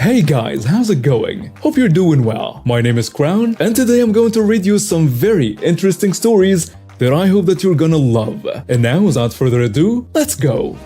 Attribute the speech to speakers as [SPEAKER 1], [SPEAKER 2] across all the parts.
[SPEAKER 1] Hey guys, how's it going? Hope you're doing well. My name is Crown, and today I'm going to read you some very interesting stories that I hope that you're gonna love. And now, without further ado, let's go!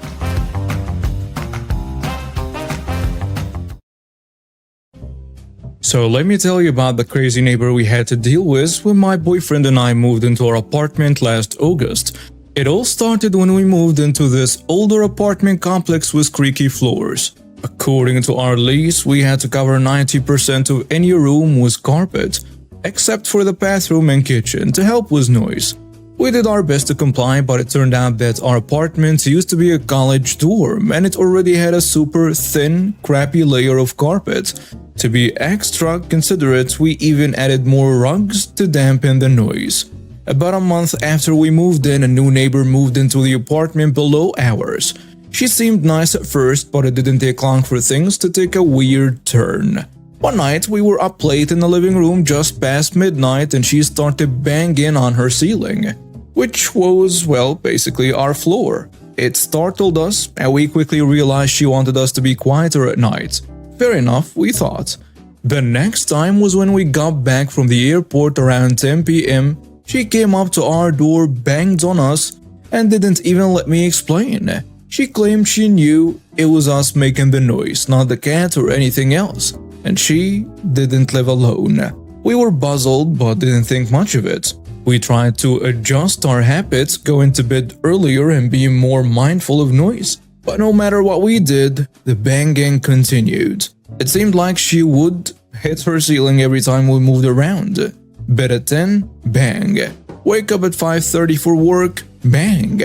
[SPEAKER 1] So let me tell you about the crazy neighbor we had to deal with when my boyfriend and I moved into our apartment last August. It all started when we moved into this older apartment complex with creaky floors. According to our lease, we had to cover 90% of any room with carpet, except for the bathroom and kitchen to help with noise. We did our best to comply, but it turned out that our apartment used to be a college dorm and it already had a super thin, crappy layer of carpet. To be extra considerate, we even added more rugs to dampen the noise. About a month after we moved in, a new neighbor moved into the apartment below ours. She seemed nice at first, but it didn't take long for things to take a weird turn. One night, we were up late in the living room just past midnight and she started banging on her ceiling, which was, well, basically our floor. It startled us and we quickly realized she wanted us to be quieter at night. Fair enough, we thought. The next time was when we got back from the airport around 10 p.m. She came up to our door, banged on us, and didn't even let me explain. She claimed she knew it was us making the noise, not the cat or anything else, and she didn't live alone. We were puzzled but didn't think much of it. We tried to adjust our habits, going to bed earlier and being more mindful of noise. But no matter what we did, the banging continued. It seemed like she would hit her ceiling every time we moved around. Bed at 10, bang. Wake up at 5:30 for work, bang.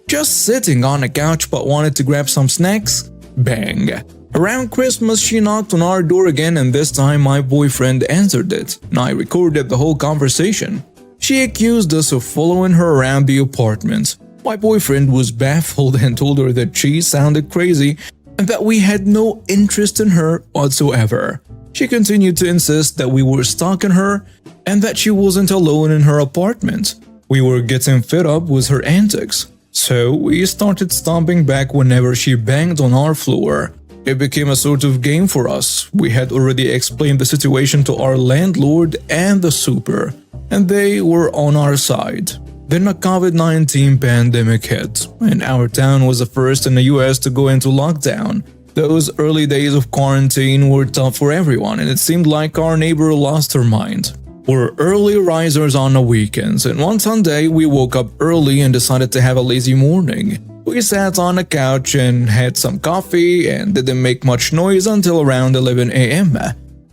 [SPEAKER 1] Just sitting on a couch but wanted to grab some snacks, bang. Around Christmas, she knocked on our door again and this time my boyfriend answered it, and I recorded the whole conversation. She accused us of following her around the apartment. My boyfriend was baffled and told her that she sounded crazy and that we had no interest in her whatsoever. She continued to insist that we were stalking her and that she wasn't alone in her apartment. We were getting fed up with her antics, so we started stomping back whenever she banged on our floor. It became a sort of game for us. We had already explained the situation to our landlord and the super, and they were on our side. Then a COVID-19 pandemic hit, and our town was the first in the US to go into lockdown. Those early days of quarantine were tough for everyone, and it seemed like our neighbor lost her mind. We're early risers on the weekends, and one Sunday we woke up early and decided to have a lazy morning. We sat on a couch and had some coffee and didn't make much noise until around 11 a.m.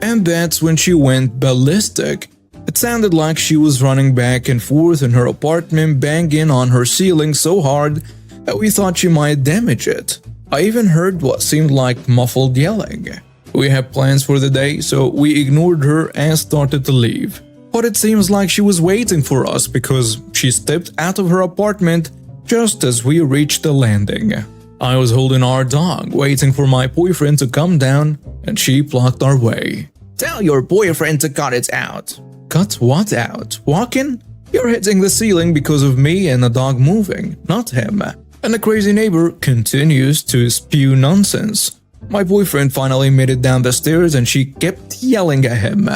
[SPEAKER 1] And that's when she went ballistic. It sounded like she was running back and forth in her apartment, banging on her ceiling so hard that we thought she might damage it. I even heard what seemed like muffled yelling. We had plans for the day, so we ignored her and started to leave. But it seems like she was waiting for us because she stepped out of her apartment just as we reached the landing. I was holding our dog, waiting for my boyfriend to come down, and she blocked our way. "Tell your boyfriend to cut it out." Cut what out? Walking? You're hitting the ceiling because of me and the dog moving, not him. And the crazy neighbor continues to spew nonsense. My boyfriend finally made it down the stairs and she kept yelling at him.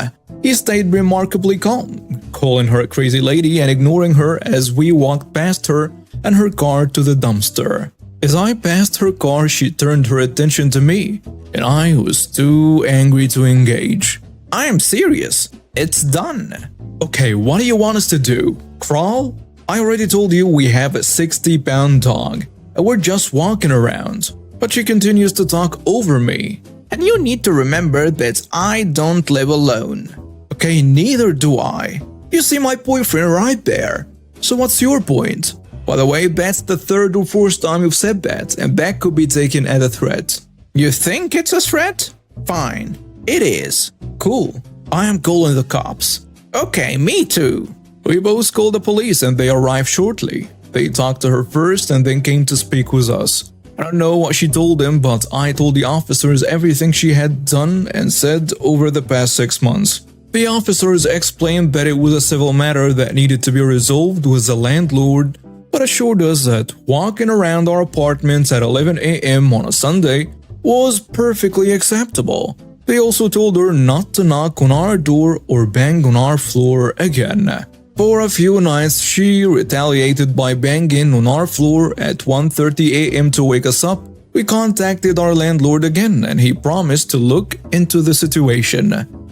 [SPEAKER 1] He stayed remarkably calm, calling her a crazy lady and ignoring her as we walked past her and her car to the dumpster. As I passed her car, she turned her attention to me, and I was too angry to engage. "I am serious. It's done." "Okay, what do you want us to do? Crawl? I already told you we have a 60-pound dog, and we're just walking around." But she continues to talk over me. "And you need to remember that I don't live alone." "Okay, neither do I. You see my boyfriend right there. So what's your point? By the way, that's the third or fourth time you've said that, and that could be taken as a threat." "You think it's a threat? Fine. It is. Cool. I am calling the cops." "Okay, me too." We both called the police and they arrived shortly. They talked to her first and then came to speak with us. I don't know what she told them, but I told the officers everything she had done and said over the past 6 months. The officers explained that it was a civil matter that needed to be resolved with the landlord, but assured us that walking around our apartments at 11 a.m. on a Sunday was perfectly acceptable. They also told her not to knock on our door or bang on our floor again. For a few nights, she retaliated by banging on our floor at 1:30 a.m. to wake us up. We contacted our landlord again and he promised to look into the situation.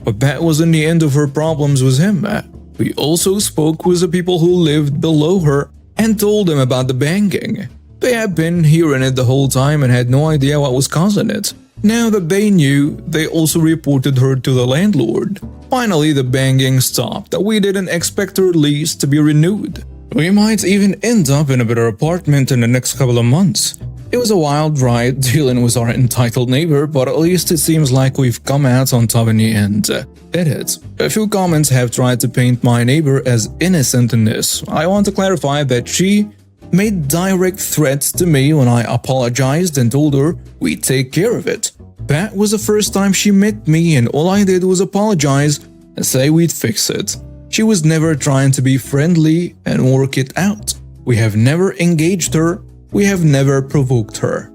[SPEAKER 1] But that wasn't the end of her problems with him. We also spoke with the people who lived below her and told them about the banging. They had been hearing it the whole time and had no idea what was causing it. Now that they knew, they also reported her to the landlord. Finally, the banging stopped. We didn't expect her lease to be renewed. We might even end up in a better apartment in the next couple of months. It was a wild ride dealing with our entitled neighbor, but at least it seems like we've come out on top in the end. Edit. A few comments have tried to paint my neighbor as innocent in this. I want to clarify that she made direct threats to me when I apologized and told her we'd take care of it. That was the first time she met me and all I did was apologize and say we'd fix it. She was never trying to be friendly and work it out. We have never engaged her. We have never provoked her.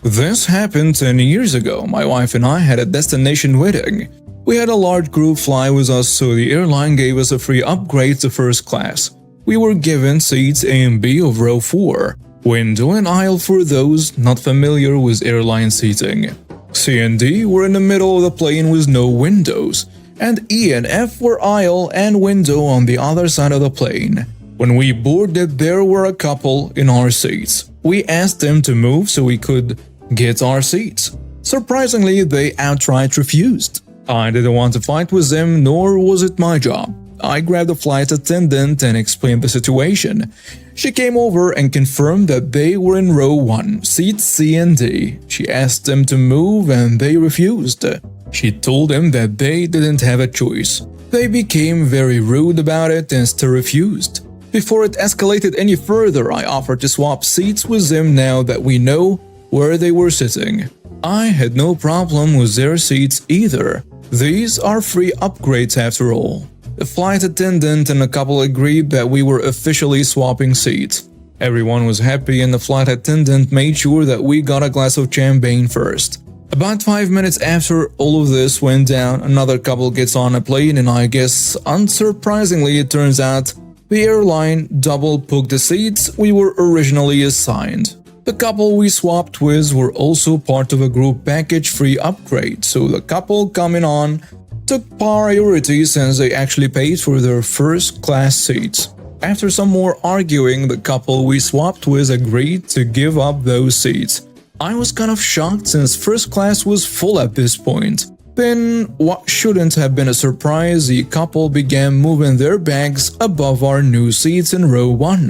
[SPEAKER 1] This happened 10 years ago. My wife and I had a destination wedding. We had a large group fly with us, so the airline gave us a free upgrade to first class. We were given seats A and B of row 4, window and aisle for those not familiar with airline seating. C and D were in the middle of the plane with no windows, and E and F were aisle and window on the other side of the plane. When we boarded, there were a couple in our seats. We asked them to move so we could get our seats. Surprisingly, they outright refused. I didn't want to fight with them, nor was it my job. I grabbed the flight attendant and explained the situation. She came over and confirmed that they were in row 1, seats C and D. She asked them to move and they refused. She told them that they didn't have a choice. They became very rude about it and still refused. Before it escalated any further, I offered to swap seats with them now that we know where they were sitting. I had no problem with their seats either. These are free upgrades after all. The flight attendant and a couple agreed that we were officially swapping seats. Everyone was happy and the flight attendant made sure that we got a glass of champagne first. About 5 minutes after all of this went down, another couple gets on a plane and I guess unsurprisingly it turns out the airline double-booked the seats we were originally assigned. The couple we swapped with were also part of a group package free upgrade, so the couple coming on took priority since they actually paid for their first-class seats. After some more arguing, the couple we swapped with agreed to give up those seats. I was kind of shocked since first class was full at this point. Then, what shouldn't have been a surprise, the couple began moving their bags above our new seats in row 1.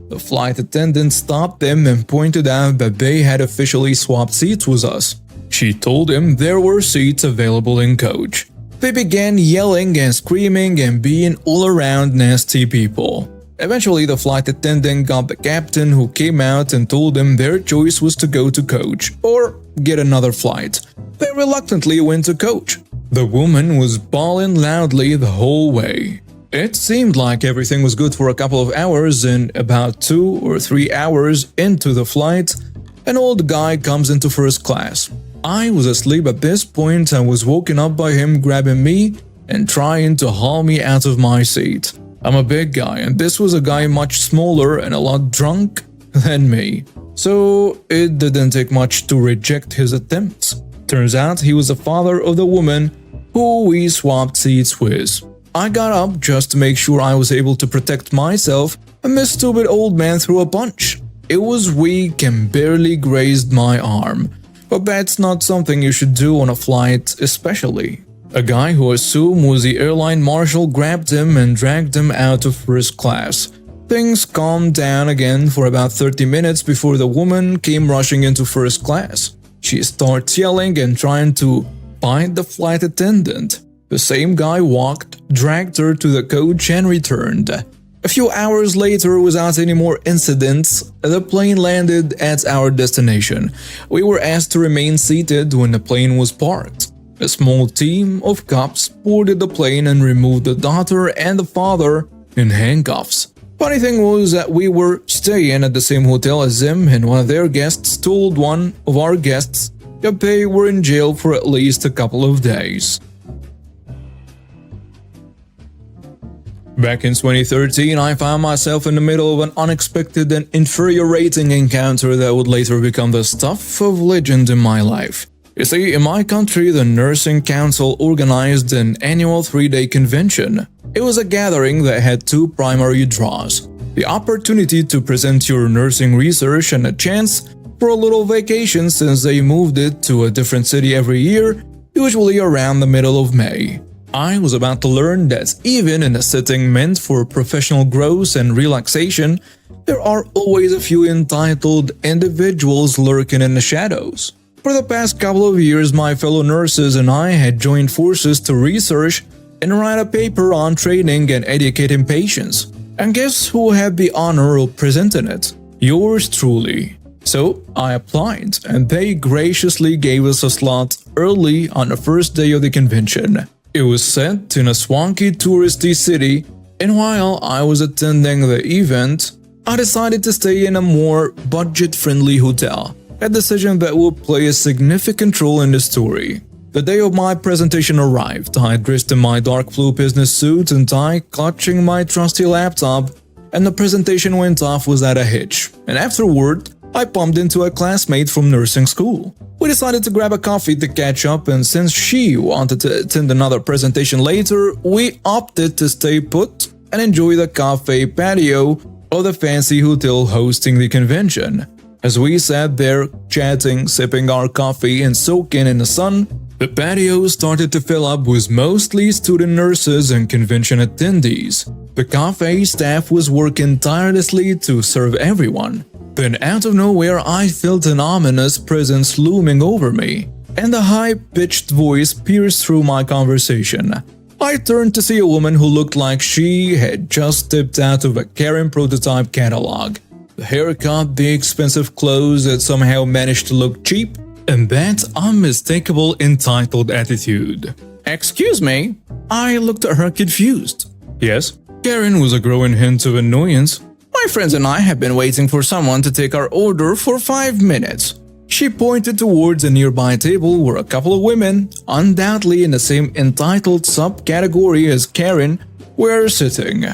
[SPEAKER 1] The flight attendant stopped them and pointed out that they had officially swapped seats with us. She told him there were seats available in coach. They began yelling and screaming and being all around nasty people. Eventually, the flight attendant got the captain who came out and told them their choice was to go to coach or get another flight. They reluctantly went to coach. The woman was bawling loudly the whole way. It seemed like everything was good for a couple of hours, and about 2 or 3 hours into the flight, an old guy comes into first class. I was asleep at this point and was woken up by him grabbing me and trying to haul me out of my seat. I'm a big guy and this was a guy much smaller and a lot drunk than me, so it didn't take much to reject his attempts. Turns out he was the father of the woman who we swapped seats with. I got up just to make sure I was able to protect myself and this stupid old man threw a punch. It was weak and barely grazed my arm, but that's not something you should do on a flight especially. A guy who assumed was the airline marshal grabbed him and dragged him out of first class. Things calmed down again for about 30 minutes before the woman came rushing into first class. She started yelling and trying to find the flight attendant. The same guy walked, dragged her to the coach and returned. A few hours later, without any more incidents, the plane landed at our destination. We were asked to remain seated when the plane was parked. A small team of cops boarded the plane and removed the daughter and the father in handcuffs. Funny thing was that we were staying at the same hotel as them and one of their guests told one of our guests yet they were in jail for at least a couple of days. Back in 2013, I found myself in the middle of an unexpected and infuriating encounter that would later become the stuff of legend in my life. You see, in my country, the Nursing Council organized an annual 3-day convention. It was a gathering that had two primary draws: the opportunity to present your nursing research and a chance for a little vacation since they moved it to a different city every year, usually around the middle of May. I was about to learn that even in a setting meant for professional growth and relaxation, there are always a few entitled individuals lurking in the shadows. For the past couple of years, my fellow nurses and I had joined forces to research and write a paper on training and educating patients. And guess who had the honor of presenting it? Yours truly. So I applied, and they graciously gave us a slot early on the first day of the convention. It was set in a swanky touristy city, and while I was attending the event, I decided to stay in a more budget-friendly hotel, a decision that would play a significant role in the story. The day of my presentation arrived. I dressed in my dark blue business suit and tie, clutching my trusty laptop, and the presentation went off without a hitch. And afterward, I bumped into a classmate from nursing school. We decided to grab a coffee to catch up, and since she wanted to attend another presentation later, we opted to stay put and enjoy the cafe patio of the fancy hotel hosting the convention. As we sat there, chatting, sipping our coffee, and soaking in the sun, the patio started to fill up with mostly student nurses and convention attendees. The cafe staff was working tirelessly to serve everyone. Then out of nowhere, I felt an ominous presence looming over me, and a high-pitched voice pierced through my conversation. I turned to see a woman who looked like she had just stepped out of a Karen prototype catalog. The haircut, the expensive clothes that somehow managed to look cheap, and that unmistakable entitled attitude. "Excuse me?" I looked at her confused. "Yes?" Karen was a growing hint of annoyance. "My friends and I have been waiting for someone to take our order for 5 minutes." She pointed towards a nearby table where a couple of women, undoubtedly in the same entitled subcategory as Karen, were sitting.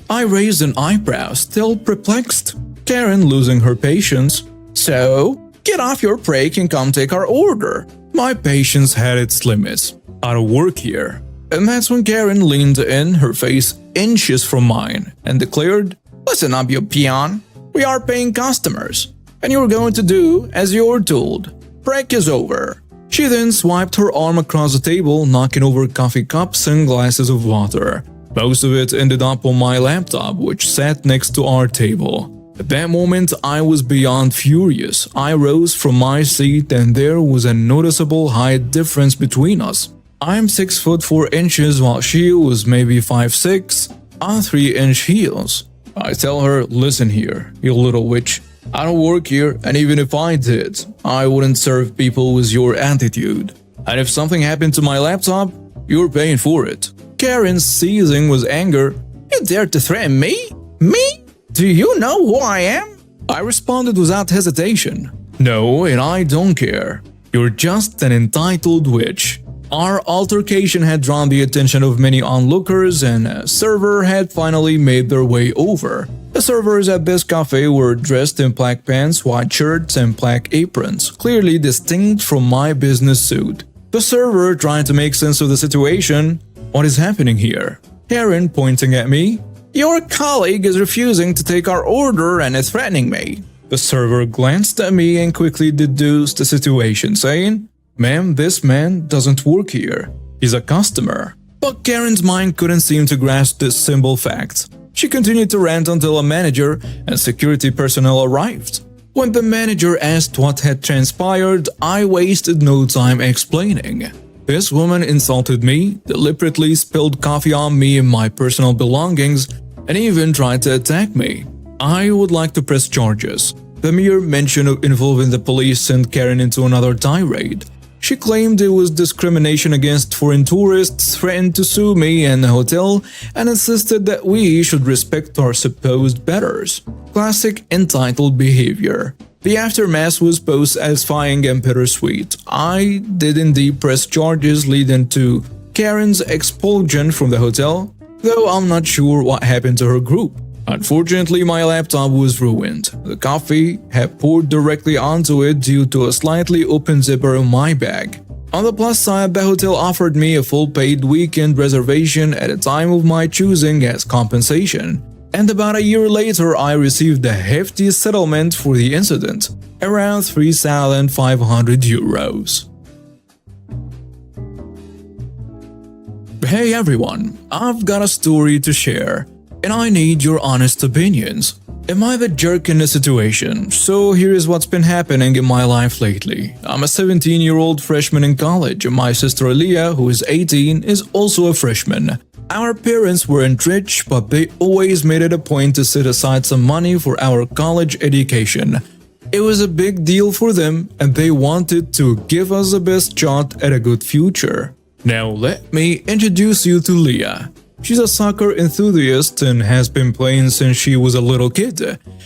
[SPEAKER 1] I raised an eyebrow, still perplexed. Karen, losing her patience, "So, get off your break and come take our order." My patience had its limits. "I don't work here." And that's when Karen leaned in, her face inches from mine, and declared, "Listen up, you peon. We are paying customers, and you're going to do as you're told. Break is over." She then swiped her arm across the table, knocking over coffee cups and glasses of water. Most of it ended up on my laptop, which sat next to our table. At that moment, I was beyond furious. I rose from my seat, and there was a noticeable height difference between us. I'm 6 foot 4 inches while she was maybe 5'6", on 3-inch heels. I tell her, "Listen here, you little witch. I don't work here, and even if I did, I wouldn't serve people with your attitude. And if something happened to my laptop, you're paying for it." Karen, seething with anger, "You dare to threaten me? Me? Do you know who I am?" I responded without hesitation, "No, and I don't care. You're just an entitled witch." Our altercation had drawn the attention of many onlookers, and a server had finally made their way over. The servers at this cafe were dressed in black pants, white shirts, and black aprons, clearly distinct from my business suit. The server trying to make sense of the situation. "What is happening here?" Karen pointing at me. "Your colleague is refusing to take our order and is threatening me." The server glanced at me and quickly deduced the situation, saying, "Ma'am, this man doesn't work here. He's a customer." But Karen's mind couldn't seem to grasp this simple fact. She continued to rant until a manager and security personnel arrived. When the manager asked what had transpired, I wasted no time explaining. This woman insulted me, deliberately spilled coffee on me and my personal belongings, and even tried to attack me. I would like to press charges. The mere mention of involving the police sent Karen into another tirade. She claimed it was discrimination against foreign tourists, threatened to sue me and the hotel, and insisted that we should respect our supposed betters. Classic entitled behavior. The aftermath was both satisfying and bittersweet. I did indeed press charges leading to Karen's expulsion from the hotel, though I'm not sure what happened to her group. Unfortunately, my laptop was ruined. The coffee had poured directly onto it due to a slightly open zipper in my bag. On the plus side, the hotel offered me a full paid weekend reservation at a time of my choosing as compensation. And about a year later, I received a hefty settlement for the incident, around 3,500 euros. Hey everyone, I've got a story to share, and I need your honest opinions. Am I the jerk in the situation? So here is what's been happening in my life lately. I'm a 17-year-old freshman in college, and my sister Leah, who is 18, is also a freshman. Our parents weren't rich, but they always made it a point to set aside some money for our college education. It was a big deal for them, and they wanted to give us the best shot at a good future. Now let me introduce you to Leah. She's a soccer enthusiast and has been playing since she was a little kid.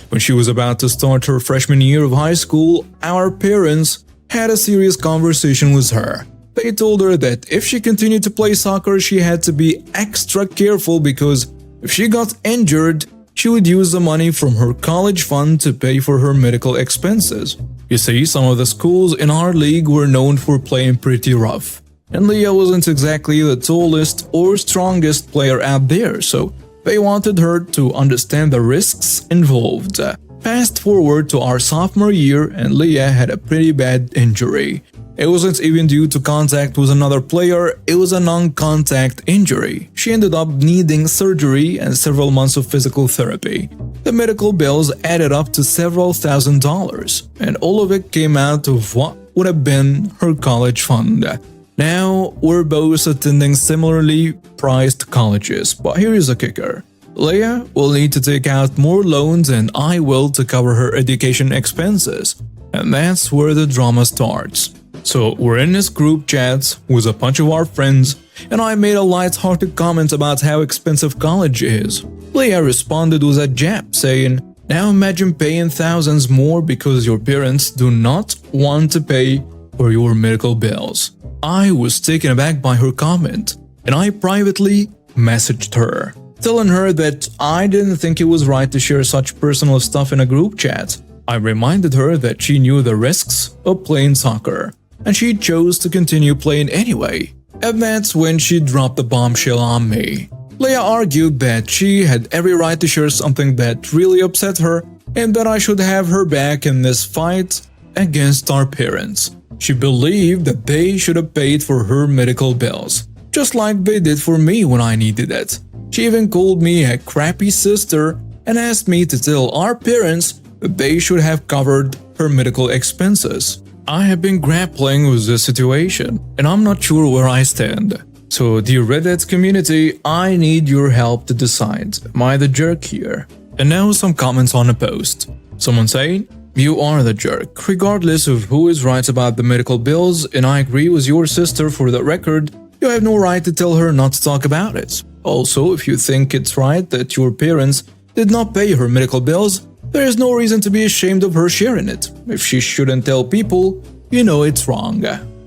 [SPEAKER 1] When she was about to start her freshman year of high school, our parents had a serious conversation with her. They told her that if she continued to play soccer, she had to be extra careful because if she got injured, she would use the money from her college fund to pay for her medical expenses. You see, some of the schools in our league were known for playing pretty rough. And Leah wasn't exactly the tallest or strongest player out there, so they wanted her to understand the risks involved. Fast forward to our sophomore year, and Leah had a pretty bad injury. It wasn't even due to contact with another player, it was a non-contact injury. She ended up needing surgery and several months of physical therapy. The medical bills added up to several $1,000s, and all of it came out of what would have been her college fund. Now, we're both attending similarly priced colleges, but here is a kicker. Leah will need to take out more loans than I will to cover her education expenses, and that's where the drama starts. So we're in this group chat with a bunch of our friends, and I made a light-hearted comment about how expensive college is. Leah responded with a jab saying, "Now imagine paying thousands more because your parents do not want to pay for your medical bills." I was taken aback by her comment, and I privately messaged her, telling her that I didn't think it was right to share such personal stuff in a group chat. I reminded her that she knew the risks of playing soccer, and she chose to continue playing anyway. And that's when she dropped the bombshell on me. Leah argued that she had every right to share something that really upset her, and that I should have her back in this fight against our parents. She believed that they should have paid for her medical bills, just like they did for me when I needed it. She even called me a crappy sister and asked me to tell our parents that they should have covered her medical expenses. I have been grappling with this situation, and I'm not sure where I stand. So, dear Reddit community, I need your help to decide, am I the jerk here? And now some comments on the post. Someone saying, "You are the jerk, regardless of who is right about the medical bills, and I agree with your sister for the record, you have no right to tell her not to talk about it. Also, if you think it's right that your parents did not pay her medical bills, there is no reason to be ashamed of her sharing it. If she shouldn't tell people, you know it's wrong."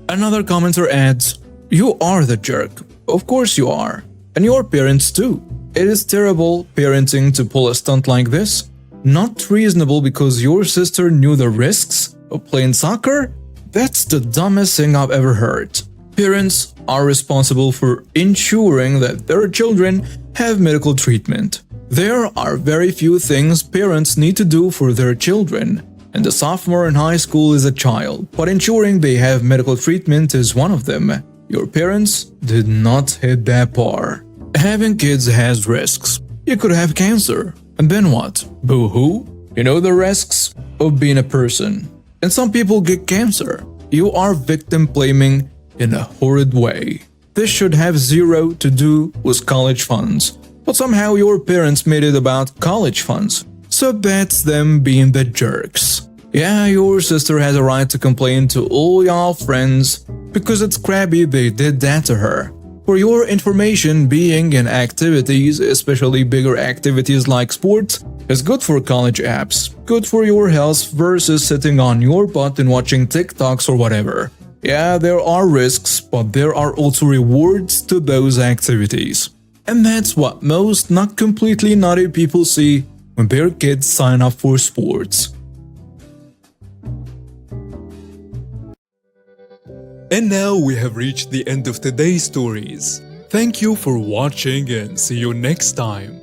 [SPEAKER 1] Another commenter adds, "You are the jerk. Of course you are. And your parents too. It is terrible parenting to pull a stunt like this. Not reasonable because your sister knew the risks of playing soccer? That's the dumbest thing I've ever heard. Parents are responsible for ensuring that their children have medical treatment. There are very few things parents need to do for their children, and a sophomore in high school is a child, but ensuring they have medical treatment is one of them. Your parents did not hit that bar. Having kids has risks. You could have cancer. And then what? Boo-hoo? You know the risks of being a person. And some people get cancer. You are victim blaming in a horrid way. This should have zero to do with college funds. But somehow your parents made it about college funds. So that's them being the jerks. Yeah, your sister has a right to complain to all y'all friends because it's crabby they did that to her. For your information, being in activities, especially bigger activities like sports, is good for college apps, good for your health versus sitting on your butt and watching TikToks or whatever. Yeah, there are risks, but there are also rewards to those activities. And that's what most not completely naughty people see when their kids sign up for sports. And now we have reached the end of today's stories. Thank you for watching and see you next time.